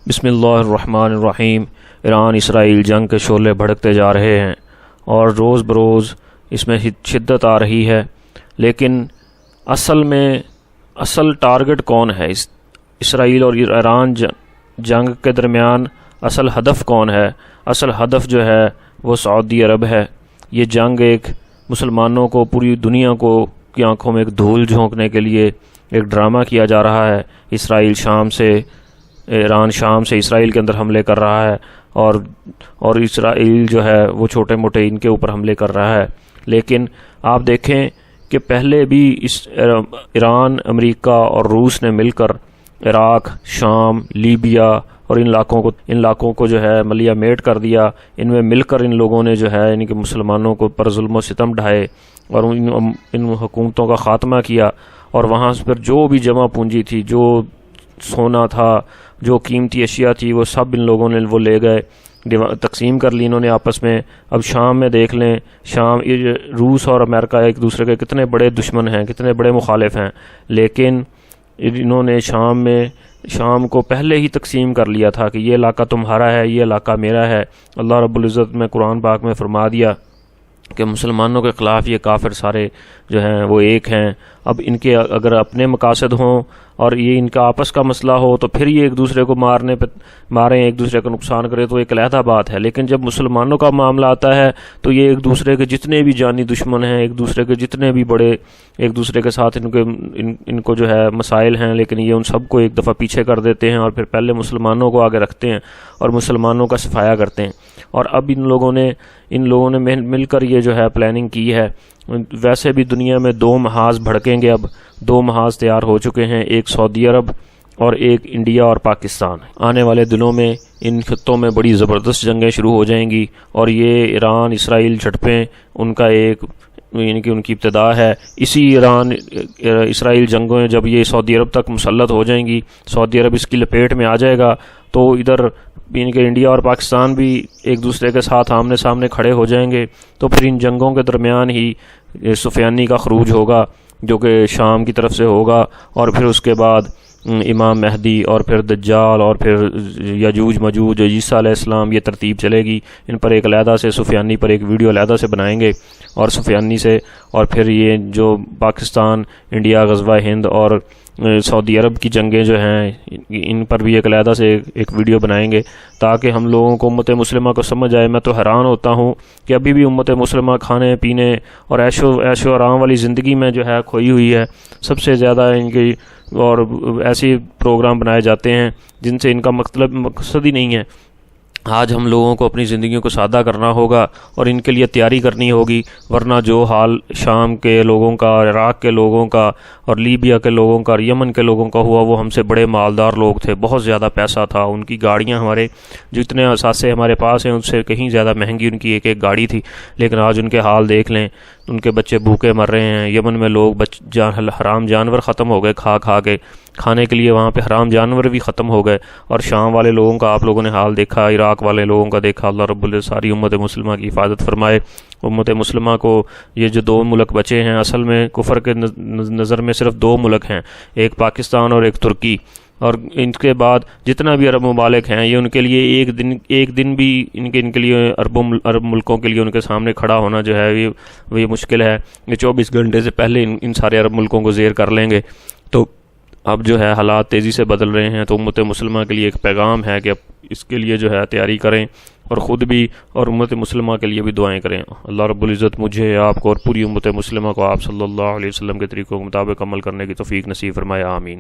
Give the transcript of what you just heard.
بسم اللہ الرحمن الرحیم۔ ایران اسرائیل جنگ کے شعلے بھڑکتے جا رہے ہیں اور روز بروز اس میں شدت آ رہی ہے، لیکن اصل ٹارگٹ کون ہے؟ اسرائیل اور ایران جنگ کے درمیان اصل ہدف کون ہے؟ اصل ہدف جو ہے وہ سعودی عرب ہے۔ یہ جنگ ایک مسلمانوں کو، پوری دنیا کو کی آنکھوں میں ایک دھول جھونکنے کے لیے ایک ڈرامہ کیا جا رہا ہے۔ ایران شام سے اسرائیل کے اندر حملے کر رہا ہے اور اسرائیل جو ہے وہ چھوٹے موٹے ان کے اوپر حملے کر رہا ہے، لیکن آپ دیکھیں کہ پہلے بھی ایران، امریکہ اور روس نے مل کر عراق، شام، لیبیا اور ان علاقوں کو جو ہے ملیہ میٹ کر دیا۔ ان میں مل کر ان لوگوں نے جو ہے ان کے مسلمانوں کو پر ظلم و ستم ڈھائے اور ان حکومتوں کا خاتمہ کیا، اور وہاں پر جو بھی جمع پونجی تھی، جو سونا تھا، جو قیمتی اشیاء تھی، وہ سب ان لوگوں نے وہ لے گئے، تقسیم کر لی انہوں نے آپس میں۔ اب شام میں دیکھ لیں، روس اور امریکہ ایک دوسرے کے کتنے بڑے دشمن ہیں، کتنے بڑے مخالف ہیں، لیکن انہوں نے شام کو پہلے ہی تقسیم کر لیا تھا کہ یہ علاقہ تمہارا ہے، یہ علاقہ میرا ہے۔ اللہ رب العزت نے قرآن پاک میں فرما دیا کہ مسلمانوں کے خلاف یہ کافر سارے جو ہیں وہ ایک ہیں۔ اب ان کے اگر اپنے مقاصد ہوں اور یہ ان کا آپس کا مسئلہ ہو تو پھر یہ ایک دوسرے کو ماریں، ایک دوسرے کو نقصان کرے، تو ایک علیحدہ بات ہے، لیکن جب مسلمانوں کا معاملہ آتا ہے تو یہ ایک دوسرے کے جتنے بھی جانی دشمن ہیں، ایک دوسرے کے جتنے بھی بڑے ایک دوسرے کے ساتھ ان کو جو ہے مسائل ہیں، لیکن یہ ان سب کو ایک دفعہ پیچھے کر دیتے ہیں اور پھر پہلے مسلمانوں کو آگے رکھتے ہیں اور مسلمانوں کا صفایا کرتے ہیں۔ اور اب ان لوگوں نے مل کر یہ جو ہے پلاننگ کی ہے۔ ویسے بھی دنیا میں دو محاذ بھڑکیں گے، اب دو محاذ تیار ہو چکے ہیں، ایک سعودی عرب اور ایک انڈیا اور پاکستان۔ آنے والے دنوں میں ان خطوں میں بڑی زبردست جنگیں شروع ہو جائیں گی، اور یہ ایران اسرائیل جھڑپیں ان کی ابتدا ہے۔ اسی ایران اسرائیل جنگوں میں جب یہ سعودی عرب تک مسلط ہو جائیں گی، سعودی عرب اس کی لپیٹ میں آ جائے گا، تو ادھر انڈیا اور پاکستان بھی ایک دوسرے کے ساتھ آمنے سامنے کھڑے ہو جائیں گے، تو پھر ان جنگوں کے درمیان ہی سفیانی کا خروج ہوگا جو کہ شام کی طرف سے ہوگا، اور پھر اس کے بعد امام مہدی اور پھر دجال اور پھر یجوج مجوج، عیسیٰ علیہ السلام، یہ ترتیب چلے گی۔ ان پر ایک علیحدہ سے سفیانی پر ایک ویڈیو علیحدہ سے بنائیں گے اور سفیانی سے، اور پھر یہ جو پاکستان، انڈیا، غزوہ ہند اور سعودی عرب کی جنگیں جو ہیں ان پر بھی ایک علیحدہ سے ایک ویڈیو بنائیں گے، تاکہ ہم لوگوں کو، امت مسلمہ کو سمجھ آئے۔ میں تو حیران ہوتا ہوں کہ ابھی بھی امت مسلمہ کھانے پینے اور عیش و آرام والی زندگی میں جو ہے کھوئی ہوئی ہے۔ سب سے زیادہ ان کی اور ایسے پروگرام بنائے جاتے ہیں جن سے ان کا مقصد ہی نہیں ہے۔ آج ہم لوگوں کو اپنی زندگیوں کو سادہ کرنا ہوگا اور ان کے لیے تیاری کرنی ہوگی، ورنہ جو حال شام کے لوگوں کا، عراق کے لوگوں کا اور لیبیا کے لوگوں کا اور یمن کے لوگوں کا ہوا، وہ ہم سے بڑے مالدار لوگ تھے، بہت زیادہ پیسہ تھا، ان کی گاڑیاں ہمارے جتنے اثاثے ہمارے پاس ہیں ان سے کہیں زیادہ مہنگی ان کی ایک ایک گاڑی تھی، لیکن آج ان کے حال دیکھ لیں، ان کے بچے بھوکے مر رہے ہیں۔ یمن میں لوگ حرام جانور ختم ہو گئے کھا کے، کھانے کے لیے وہاں پہ حرام جانور بھی ختم ہو گئے، اور شام والے لوگوں کا آپ لوگوں نے حال دیکھا، عراق والے لوگوں کا دیکھا۔ اللہ رب العزت ساری امت مسلمہ کی حفاظت فرمائے۔ امت مسلمہ کو یہ جو دو ملک بچے ہیں، اصل میں کفر کے نظر میں صرف دو ملک ہیں، ایک پاکستان اور ایک ترکی، اور ان کے بعد جتنا بھی عرب ممالک ہیں، یہ ان کے لیے ایک دن بھی ان کے لیے عرب ملکوں کے لیے ان کے سامنے کھڑا ہونا جو ہے یہ مشکل ہے۔ یہ 24 گھنٹے سے پہلے ان سارے عرب ملکوں کو زیر کر لیں گے۔ تو اب جو ہے حالات تیزی سے بدل رہے ہیں، تو امت مسلمہ کے لیے ایک پیغام ہے کہ اب اس کے لیے جو ہے تیاری کریں، اور خود بھی اور امت مسلمہ کے لیے بھی دعائیں کریں۔ اللہ رب العزت مجھے، آپ کو اور پوری امت مسلمہ کو آپ صلی اللہ علیہ وسلم کے طریقوں کے مطابق عمل کرنے کی توفیق نصیب فرمائے، آمین۔